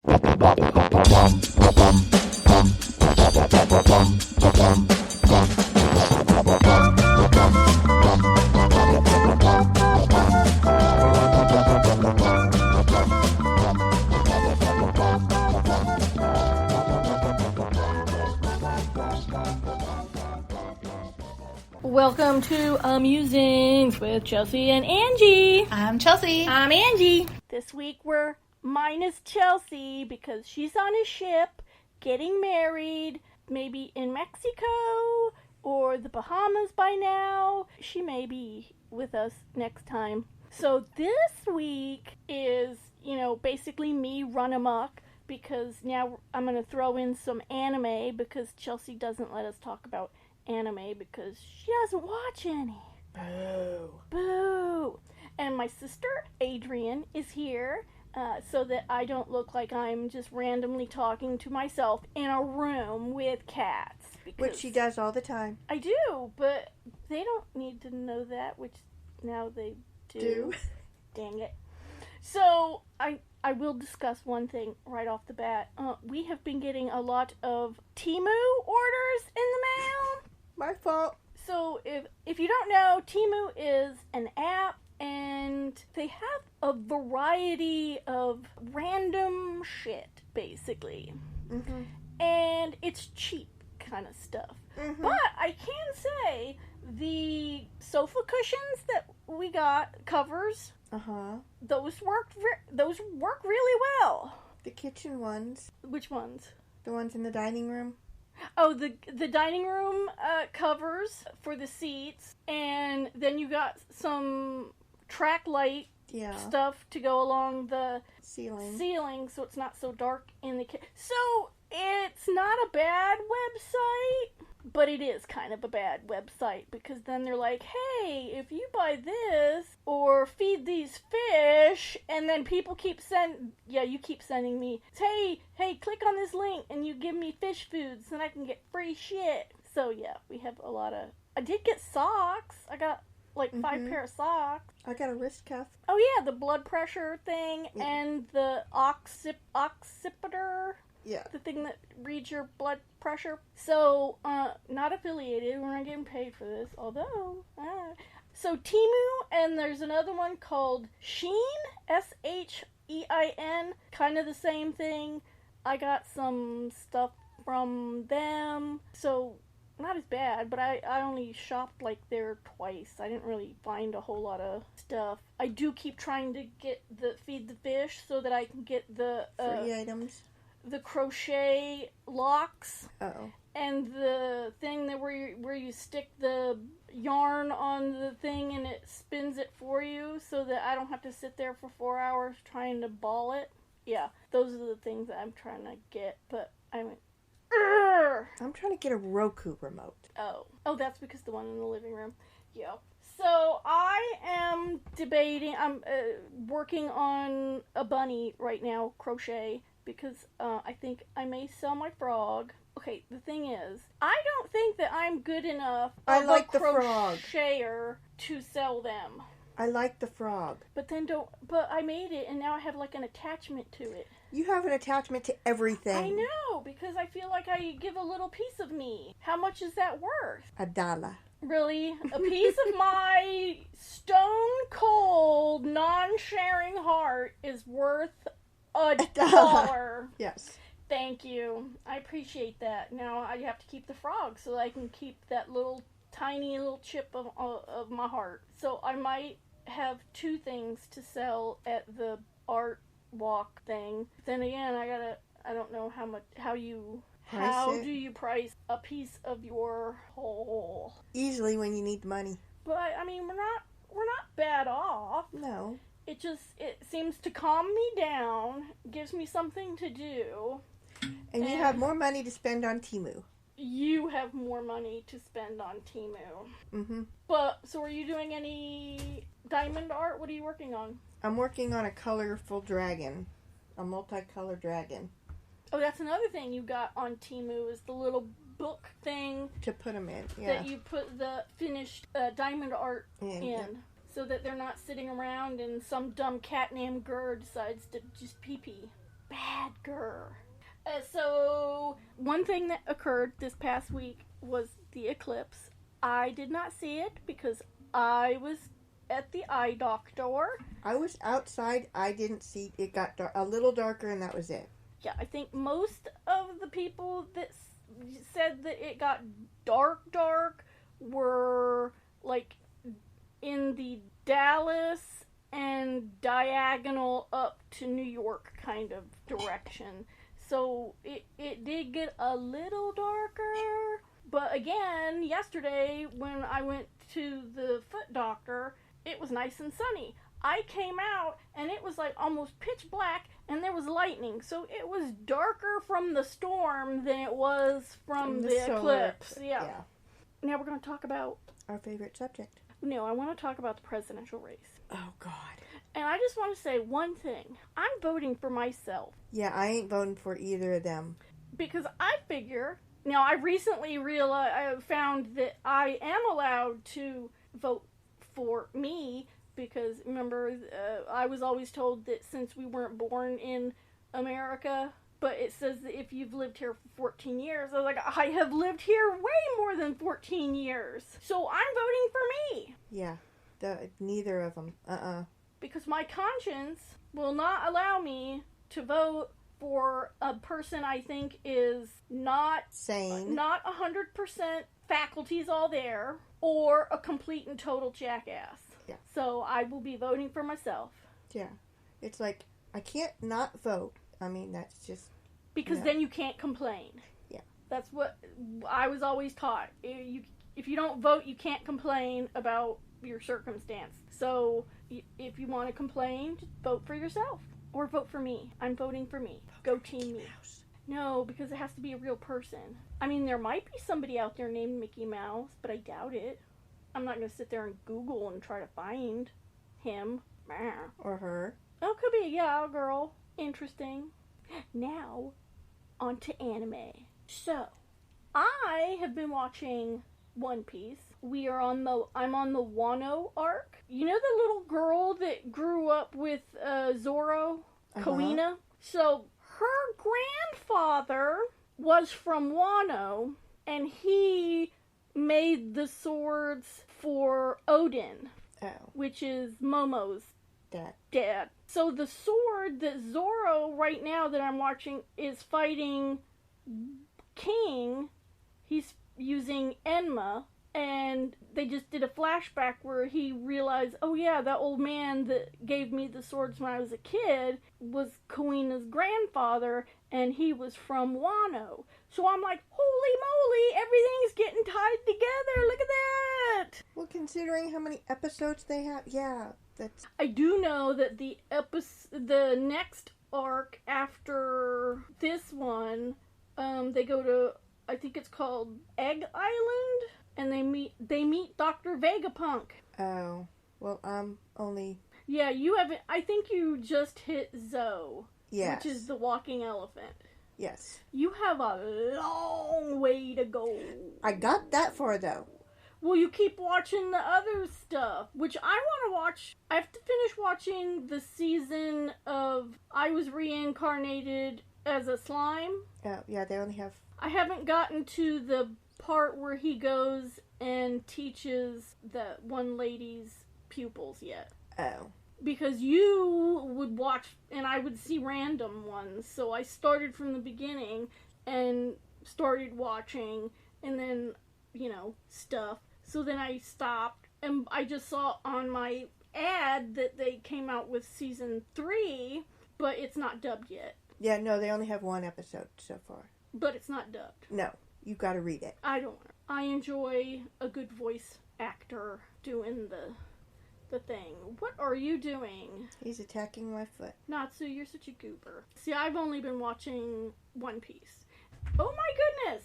Welcome to Amusings with Chelsea and Angie. I'm Chelsea. I'm Angie. This week we're minus Chelsea because she's on a ship getting married, maybe in Mexico or the Bahamas by now. She may be with us next time. So this week is, basically me run amok because now I'm going to throw in some anime because Chelsea doesn't let us talk about anime because she doesn't watch any. Boo. And my sister Adrian is here so that I don't look like I'm just randomly talking to myself in a room with cats. Which she does all the time. I do, but they don't need to know that, which now they do. Dang it. So I will discuss one thing right off the bat. We have been getting a lot of Temu orders in the mail. My fault. So if you don't know, Temu is an app and they have a variety of random shit, basically. Mm-hmm. And it's cheap kind of stuff. Mm-hmm. But I can say the sofa cushions that we got, covers, those work really well. The kitchen ones. Which ones? The ones in the dining room. Oh, the dining room covers for the seats, and then you got some track light stuff to go along the ceiling so it's not so dark in the kitchen. So it's not a bad website, but it is kind of a bad website because then they're like, hey, if you buy this or feed these fish, and then people keep you keep sending me, hey, click on this link and you give me fish foods and I can get free shit. So yeah, we have a lot of, I did get socks. I got like 5 pair of socks. I got a wrist cuff. Oh yeah, the blood pressure thing and the oximeter. Yeah. The thing that reads your blood pressure. So, not affiliated. We're not getting paid for this. Although, so Temu, and there's another one called Shein, Shein, kind of the same thing. I got some stuff from them. So, not as bad, but I only shopped like there twice. I didn't really find a whole lot of stuff. I do keep trying to get the feed the fish so that I can get the free items. The crochet locks. Uh-oh. And the thing that where you stick the yarn on the thing and it spins it for you so that I don't have to sit there for 4 hours trying to ball it. Yeah, those are the things that I'm trying to get, but I went, Urgh! I'm trying to get a Roku remote. Oh, that's because the one in the living room. Yeah. So I am debating, I'm working on a bunny right now, crochet, because I think I may sell my frog. Okay, the thing is, I don't think that I'm good enough of a crocheter to sell them. I like the frog. But I made it and now I have like an attachment to it. You have an attachment to everything. I know, because I feel like I give a little piece of me. How much is that worth? $1. Really? A piece of my stone cold, non-sharing heart is worth $1. Yes. Thank you. I appreciate that. Now I have to keep the frog so that I can keep that tiny little chip of my heart. So I might have 2 things to sell at the art walk thing. Then again, I don't know how do you price a piece of your whole? Easily when you need the money. But I mean, we're not bad off. No. It seems to calm me down, gives me something to do. And you have more money to spend on Temu. You have more money to spend on Temu. Mm-hmm. But, so are you doing any diamond art? What are you working on? I'm working on a colorful dragon. A multicolored dragon. Oh, that's another thing you got on Temu is the little book thing. To put them in, yeah. That you put the finished diamond art in. Yeah. So that they're not sitting around and some dumb cat named Gur decides to just pee-pee. bad girl. So, one thing that occurred this past week was the eclipse. I did not see it because I was at the eye doctor. I was outside. I didn't see it. Got a little darker, and that was it. Yeah, I think most of the people that said that it got dark were like in the Dallas and diagonal up to New York kind of direction. So it did get a little darker. But again, yesterday when I went to the foot doctor, it was nice and sunny. I came out and it was like almost pitch black and there was lightning. So it was darker from the storm than it was from the eclipse. Yeah. Now we're going to talk about our favorite subject. No, I want to talk about the presidential race. Oh, God. And I just want to say one thing. I'm voting for myself. Yeah, I ain't voting for either of them. Because I figure... Now, I recently found that I am allowed to vote for me because, remember, I was always told that since we weren't born in America, but it says that if you've lived here for 14 years, I was like, I have lived here way more than 14 years. So I'm voting for me. Yeah, neither of them. Because my conscience will not allow me to vote for a person I think is not sane, not 100% faculties all there, or a complete and total jackass. Yeah. So I will be voting for myself. Yeah. It's like, I can't not vote. I mean, that's just... Because then you can't complain. Yeah. That's what I was always taught. If you don't vote, you can't complain about your circumstance. So if you want to complain, just vote for yourself. Or vote for me. I'm voting for me. Go Team Me. No, because it has to be a real person. I mean, there might be somebody out there named Mickey Mouse, but I doubt it. I'm not going to sit there and Google and try to find him. Or her. Oh, could be. Yeah, a girl. Interesting. Now, on to anime. So, I have been watching One Piece. I'm on the Wano arc. You know the little girl that grew up with Zoro? Kuina? So, her grandfather was from Wano, and he made the swords for Odin, which is Momo's dad. So the sword that Zoro, right now that I'm watching, is fighting King, he's using Enma, and they just did a flashback where he realized, oh yeah, that old man that gave me the swords when I was a kid was Kuina's grandfather, and he was from Wano. So I'm like, holy moly, everything's getting tied together, look at that! Well, considering how many episodes they have, yeah, that's... I do know that the next arc after this one, they go to, I think it's called Egg Island? And they meet Dr. Vegapunk. Oh. Well, I'm only... Yeah, you haven't... I think you just hit Zoe. Yes. Which is the walking elephant. Yes. You have a long way to go. I got that far, though. Well, you keep watching the other stuff, which I want to watch. I have to finish watching the season of I Was Reincarnated as a Slime. Oh, yeah, they only have... I haven't gotten to the part where he goes and teaches that one lady's pupils yet. Oh. Because you would watch, and I would see random ones, so I started from the beginning and started watching, and then, stuff. So then I stopped, and I just saw on my ad that they came out with season 3, but it's not dubbed yet. Yeah, no, they only have one episode so far. But it's not dubbed. No. You gotta read it. I don't. I enjoy a good voice actor doing the thing. What are you doing? He's attacking my foot. Natsu, you're such a goober. See, I've only been watching One Piece. Oh my goodness!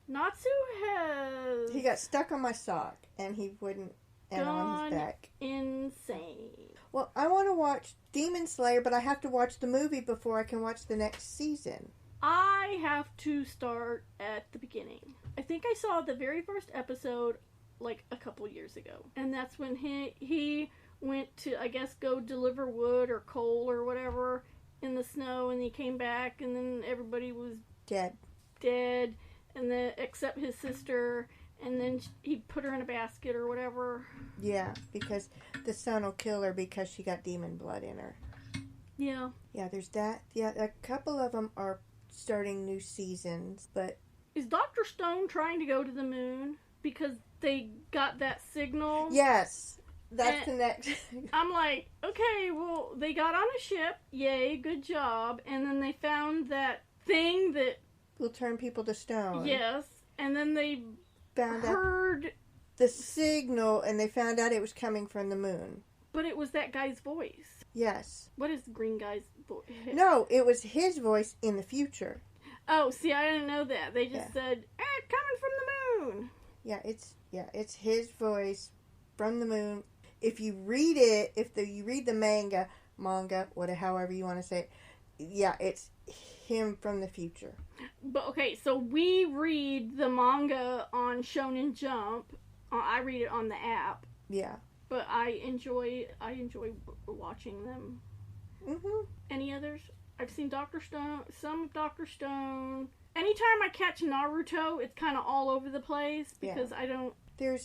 Natsu has... He got stuck on my sock, and he wouldn't... And on his back. Insane. Well, I want to watch Demon Slayer, but I have to watch the movie before I can watch the next season. I have to start at the beginning. I think I saw the very first episode like a couple years ago. And that's when he went to, I guess, go deliver wood or coal or whatever. in the snow, and he came back, and then everybody was dead, and then except his sister, and then he put her in a basket or whatever. Yeah, because the sun will kill her because she got demon blood in her. Yeah. Yeah, there's that. Yeah, a couple of them are starting new seasons, but... Is Dr. Stone trying to go to the moon because they got that signal? Yes. That's the next... I'm like, okay, well, they got on a ship. Yay, good job. And then they found that thing that... will turn people to stone. Yes. And then they heard... the signal, and they found out it was coming from the moon. But it was that guy's voice. Yes. What is the green guy's voice? No, it was his voice in the future. Oh, see, I didn't know that. They just said, coming from the moon. Yeah, it's his voice from the moon. If you read it, you read the manga, however you want to say it, yeah, it's him from the future. But okay, so we read the manga on Shonen Jump. I read it on the app. Yeah. But I enjoy watching them. Mhm. Any others? I've seen Dr. Stone, some Dr. Stone. Anytime I catch Naruto, it's kind of all over the place because I don't...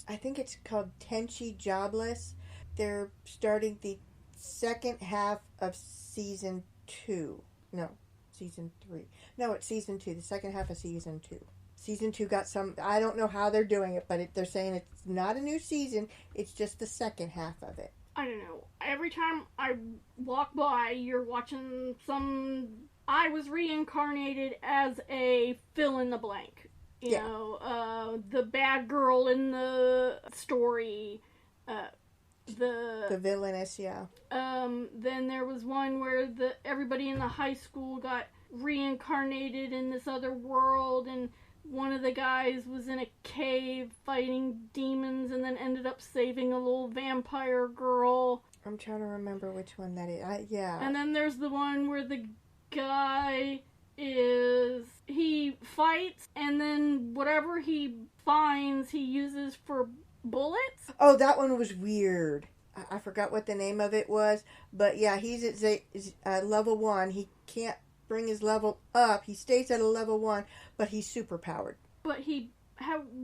I think it's called Tenchi Jobless. They're starting the second half of season 2. No, season 3. No, it's season 2, the second half of season 2. Season 2 got some... I don't know how they're doing it, but they're saying it's not a new season. It's just the second half of it. I don't know. Every time I walk by, you're watching some... I was reincarnated as a fill-in-the-blank. You know, the bad girl in the story. The villainess, yeah. Then there was one where everybody in the high school got reincarnated in this other world, and one of the guys was in a cave fighting demons and then ended up saving a little vampire girl. I'm trying to remember which one that is. Yeah. And then there's the one where the guy he fights, and then whatever he finds he uses for bullets. Oh, that one was weird. I forgot what the name of it was, but yeah, he's at level 1. He can't bring his level up. He stays at a level 1, but he's super powered. But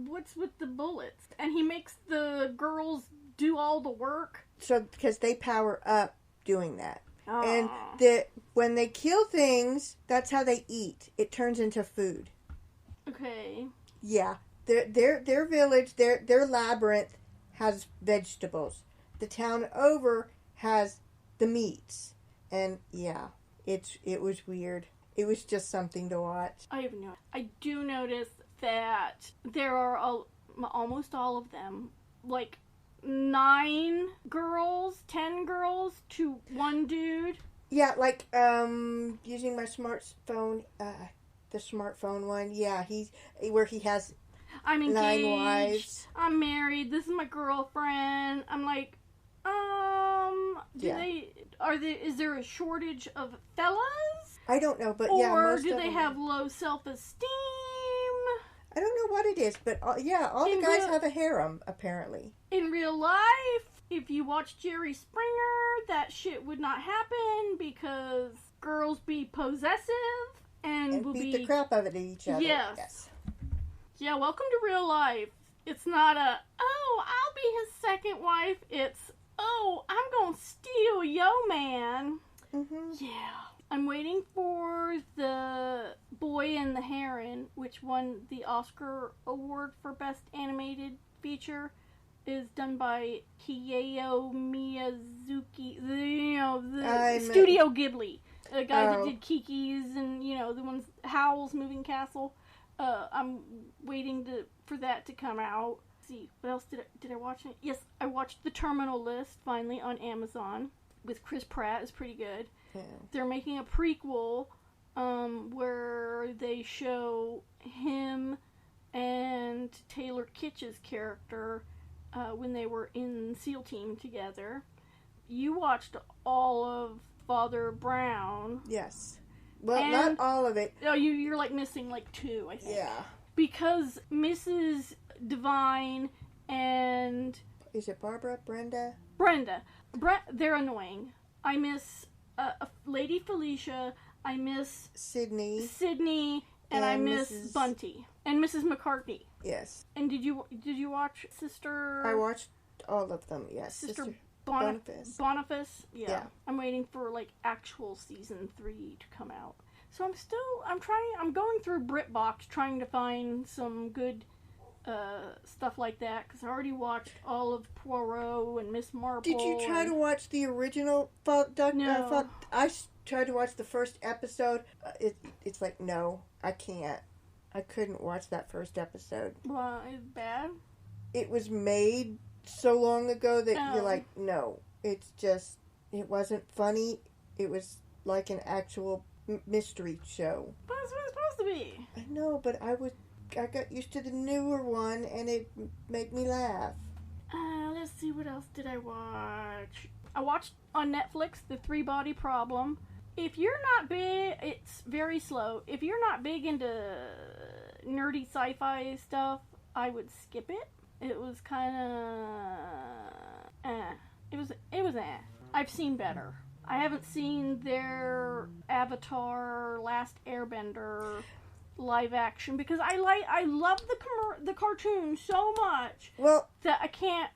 what's with the bullets? And he makes the girls do all the work? So, because they power up doing that. Oh. And when they kill things, that's how they eat. It turns into food. Okay. Yeah. Their village, their labyrinth has vegetables. The town over has the meats. And yeah, it was weird. It was just something to watch. I do notice that there are almost all of them, like 9 girls, 10 girls to one dude. Yeah, like using my smartphone, the smartphone one. Yeah, he has I'm engaged, 9 wives. I'm married. This is my girlfriend. I'm like, is there a shortage of fellas? I don't know, but or do they have low self-esteem? I don't know what it is, but all the guys have a harem, apparently. In real life, if you watch Jerry Springer, that shit would not happen because girls be possessive and will beat the crap out of each other. Yes. Yeah, welcome to real life. It's not I'll be his second wife. It's, I'm gonna steal yo man. Mm-hmm. Yeah. I'm waiting for The Boy and the Heron, which won the Oscar Award for Best Animated Feature, is done by Hayao Miyazaki, Studio Ghibli, the guy that did Kiki's and, the ones, Howl's Moving Castle. I'm waiting for that to come out. Let's see, what else did I watch? Yes, I watched The Terminal List, finally, on Amazon, with Chris Pratt. It's pretty good. Yeah. They're making a prequel where they show him and Taylor Kitsch's character when they were in SEAL Team together. You watched all of Father Brown. Yes. Well, not all of it. Oh, you're like missing like 2, I think. Yeah. Because Mrs. Divine and... Is it Barbara? Brenda? Brenda. They're annoying. I miss Lady Felicia. I miss Sydney, and I miss Mrs. Bunty and Mrs. McCartney. Yes. And did you watch Sister? I watched all of them. Yes. Sister Boniface. Boniface. Yeah. I'm waiting for like actual season 3 to come out. So I'm going through BritBox trying to find some good stuff like that, because I already watched all of Poirot and Miss Marple. Did you try to watch the original? No. I tried to watch the first episode. It's like, no, I can't. I couldn't watch that first episode. Well, it's bad. It was made so long ago that you're like, no. It wasn't funny. It was like an actual mystery show. But that's what it's supposed to be. I know, but I got used to the newer one, and it made me laugh. Let's see, what else did I watch? I watched on Netflix The 3-Body Problem. If you're not big, it's very slow. If you're not big into nerdy sci-fi stuff, I would skip it. It was kind of It was I've seen better. I haven't seen their Avatar Last Airbender live action, because I love the cartoon so much that I can't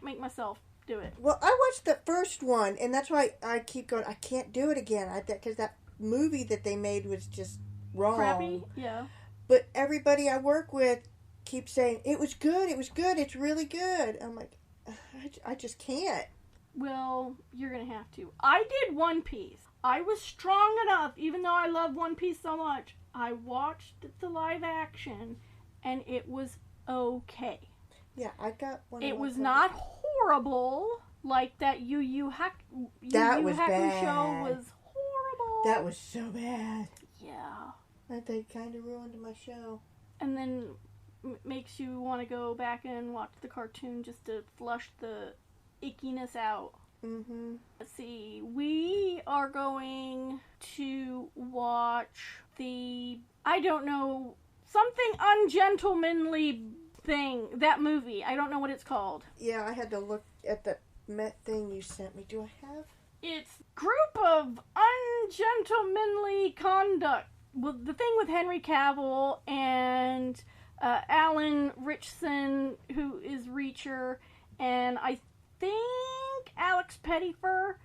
make myself do it. Well, I watched the first one, and that's why I keep going, I can't do it again, because that movie that they made was just wrong. Crappy, yeah. But everybody I work with keeps saying, it was good, it's really good. I'm like, I just can't. Well, you're going to have to. I did One Piece. I was strong enough, even though I love One Piece so much. I watched the live action, and it was okay. Yeah, I got one. It was not horrible like that Yu Yu Hakusho was horrible. That was so bad. Yeah. They kind of ruined my show. And then makes you want to go back and watch the cartoon just to flush the ickiness out. Mm-hmm. Let's see. We are going to watch something ungentlemanly thing. That movie. I don't know what it's called. Yeah, I had to look at the thing you sent me. Do I have? It's Group of Ungentlemanly Conduct. Well, the thing with Henry Cavill and Alan Ritchson, who is Reacher, and I think Alex Pettyfer,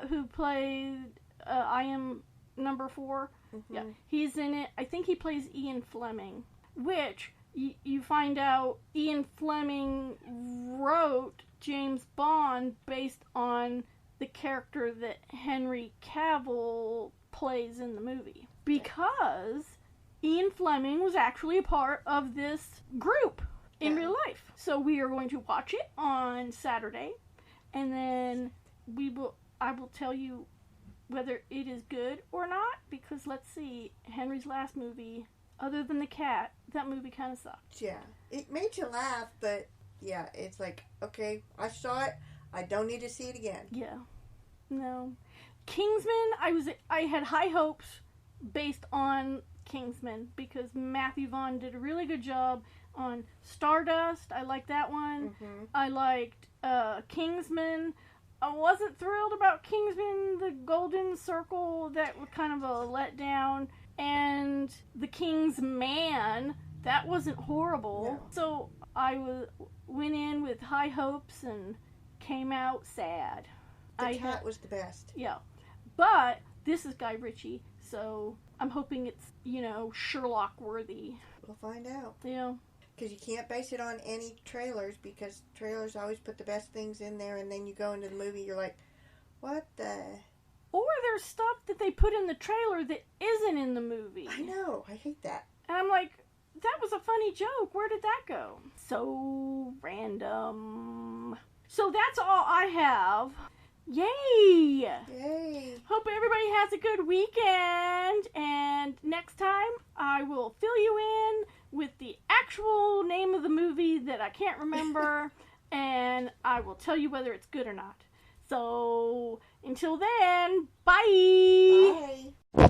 who played I Am Number 4. Mm-hmm. Yeah, he's in it. I think he plays Ian Fleming, which you find out Ian Fleming wrote James Bond based on the character that Henry Cavill plays in the movie, because Ian Fleming was actually a part of this group in real life. So we are going to watch it on Saturday, and then I will tell you whether it is good or not, because let's see, Henry's last movie, other than the cat, that movie kind of sucked. Yeah, it made you laugh, but yeah, it's like, okay, I saw it, I don't need to see it again. Yeah, no. Kingsman, I had high hopes based on Kingsman, because Matthew Vaughn did a really good job on Stardust. I liked that one. Mm-hmm. I liked Kingsman. I wasn't thrilled about Kingsman, the Golden Circle. That was kind of a letdown. And the King's Man, that wasn't horrible. No. So I went in with high hopes and came out sad. The cat was the best. Yeah. But this is Guy Ritchie, so I'm hoping it's, Sherlock worthy. We'll find out. Yeah. Because you can't base it on any trailers, because trailers always put the best things in there, and then you go into the movie, you're like, what the? Or there's stuff that they put in the trailer that isn't in the movie. I know. I hate that. And I'm like, that was a funny joke. Where did that go? So random. So that's all I have. Yay! Yay! Hope everybody has a good weekend, and next time I will fill you in with the actual name of the movie that I can't remember, and I will tell you whether it's good or not. So, until then, bye! Bye!